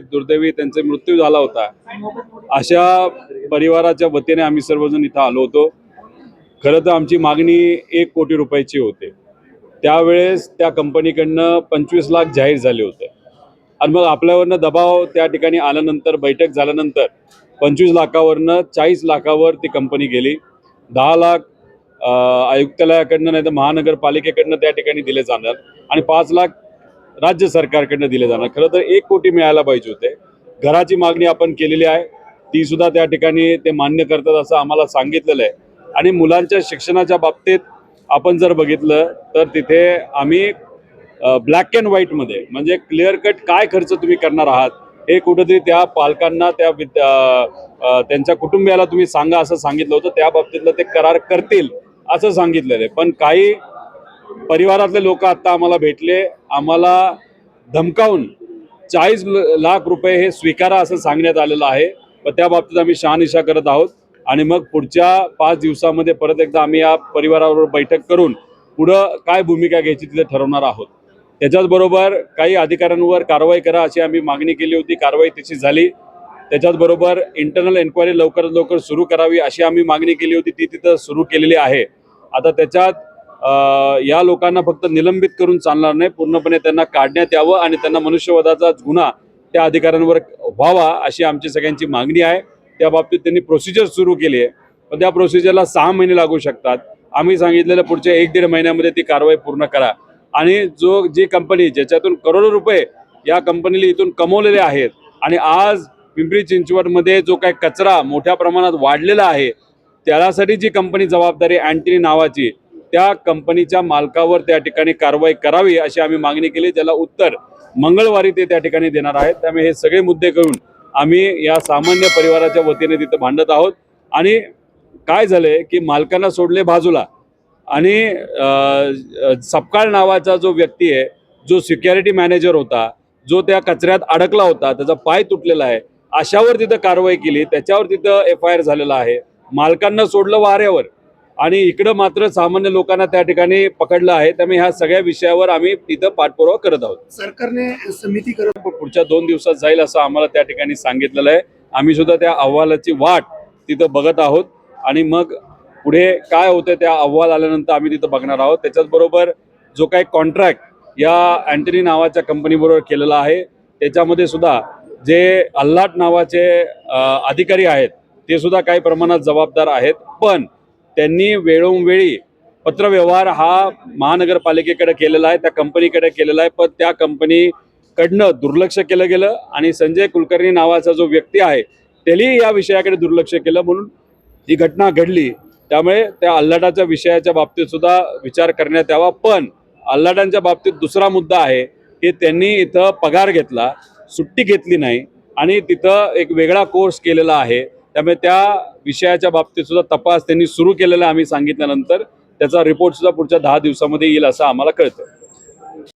दुर्दैवी त्यांचा मृत्यू झाला होता। अशा परिवाराच्या वतीने आम्ही सर्वजण इथं आलो होतो। खरं तर आमची मागणी 1 कोटी रुपयाची होती। त्यावेळेस त्या कंपनीकडनं 25 लाख जाहीर झाले होते आणि मग आपल्यावरनं दबाव त्या ठिकाणी आल्यानंतर बैठक झाल्यानंतर 25 लाखावरनं 40 लाखावर ती कंपनी गेली। 10 लाख आयुक्तालयाकडनं नाही तर महानगरपालिकेकडनं त्या ठिकाणी दिले जाणार आणि 5 लाख राज्य सरकारकडनं दिले जाणार। खरं तर 1 कोटी मिळायला पाहिजे होते। घराची मागणी आपण केलेली आहे, ती सुद्धा त्या ठिकाणी ते मान्य करतात असं आम्हाला सांगितलेलं आहे। आणि मुलांच्या शिक्षणाच्या बाबतीत आपण जर बघितलं तर तिथे आम्ही ब्लॅक अँड व्हाईट मध्ये म्हणजे क्लिअर कट काय खर्च तुम्ही करणार आहात हे कुठेतरी त्या पालकांना त्यांच्या कुटुंबियाला तुम्ही सांगा असं सांगितलं होतं। त्या बाबतीतलं ते करार करतील असं सांगितलेलं आहे। पण काही परिवारातले लोक आता आम्हाला भेटले, आम्हाला धमकावून 40 लाख रुपये हे स्वीकारा असं सांगण्यात आलेलं आहे। पण त्या बाबतीत आम्ही शहानिशा करत आहोत आणि मग पुढच्या 5 दिवसामध्ये परत एकदा आम्ही या परिवाराबरोबर बैठक करून पुढं काय भूमिका घ्यायची तिथे ठरवणार आहोत। त्याच्याचबरोबर काही अधिकाऱ्यांवर कारवाई करा अशी आम्ही मागणी केली होती, कारवाई तशी झाली। त्याच्याचबरोबर इंटरनल एन्क्वायरी लवकरात लवकर सुरू करावी अशी आम्ही मागणी केली होती, ती तिथं सुरू केलेली आहे। आता त्याच्यात या लोकांना फक्त निलंबित करून चालणार नाही, पूर्णपणे त्यांना काढण्यात यावं आणि त्यांना मनुष्यवधाचा गुन्हा त्या अधिकाऱ्यांवर व्हावा अशी आमची सगळ्यांची मागणी आहे। त्या बाबतीत त्यांनी प्रोसिजर सुरू केली आहे, पण त्या प्रोसिजरला 6 महिने लागू शकतात। आम्ही सांगितलेलं पुढच्या 1-1.5 महिन्यामध्ये ती कारवाई पूर्ण करा आणि जी कंपनी ज्याच्यातून करोडो रुपये या कंपनीला इथून कमवलेले आहेत आणि आज पिंपरी चिंचवडमध्ये जो काही कचरा मोठ्या प्रमाणात वाढलेला आहे त्यासाठी जी कंपनी जबाबदारी अँटनी नावाची, त्या कंपनीच्या मालकावर त्या ठिकाणी कारवाई करावी अशी आम्ही मागणी केली, ज्याला उत्तर मंगळवारी ते त्या ठिकाणी देणार आहेत। त्यामुळे हे सगळे मुद्दे करून आम्ही या सामान्य परिवाराच्या वतीने तिथं भांडत आहोत। आणि काय झालंय की मालकांना सोडले बाजूला आणि सपकाळ नावाचा जो व्यक्ती आहे, जो सिक्युरिटी मॅनेजर होता, जो त्या कचऱ्यात अडकला होता, त्याचा पाय तुटलेला आहे, अशावर तिथं कारवाई केली, त्याच्यावर तिथं FIR झालेला आहे। मालकांना सोडलं वाऱ्यावर आणि इकडं मात्र सामान्य लोकांना त्या ठिकाणी पकडलं आहे। त्यामुळे ह्या सगळ्या विषयावर आम्ही तिथं पाठपुरावा करत आहोत। सरकारने समिती करत पुढच्या 2 दिवसात जाईल असं आम्हाला त्या ठिकाणी सांगितलेलं आहे। आम्ही सुद्धा त्या अहवालाची वाट तिथं बघत आहोत आणि मग पुढे काय होतं त्या अहवाल आल्यानंतर आम्ही तिथं बघणार आहोत। त्याच्याचबरोबर जो काही कॉन्ट्रॅक्ट या अँटनी नावाच्या कंपनीबरोबर केलेला आहे त्याच्यामध्ये सुद्धा जे अल्लाट नावाचे अधिकारी आहेत ते सुद्धा काही प्रमाणात जबाबदार आहेत, पण त्यांनी वेळोवेळी पत्रव्यवहार हा महानगरपालिकेकडे केलेला आहे, त्या कंपनीकडे केलेला आहे, पण त्या कंपनीकडनं दुर्लक्ष केलं गेलं आणि संजय कुलकर्णी नावाचा जो व्यक्ती आहे त्याने या विषयाकडे दुर्लक्ष केलं म्हणून ही घटना घडली। त्यामुळे त्या अल्लाटाच्या विषयाच्या बाबतीत सुद्धा विचार करण्यात यावा। पण अल्लाटांच्या बाबतीत दुसरा मुद्दा आहे की त्यांनी इथं पगार घेतला, सुट्टी घेतली नाही आणि तिथं एक वेगळा कोर्स केलेला आहे। त्यामुळे त्या विषयाच्या बाबतीत सुद्धा तपास त्यांनी सुरू केलेला आम्ही सांगितल्यानंतर त्याचा रिपोर्ट सुद्धा पुढच्या 10 दिवसामध्ये येईल असं आम्हाला कळतं।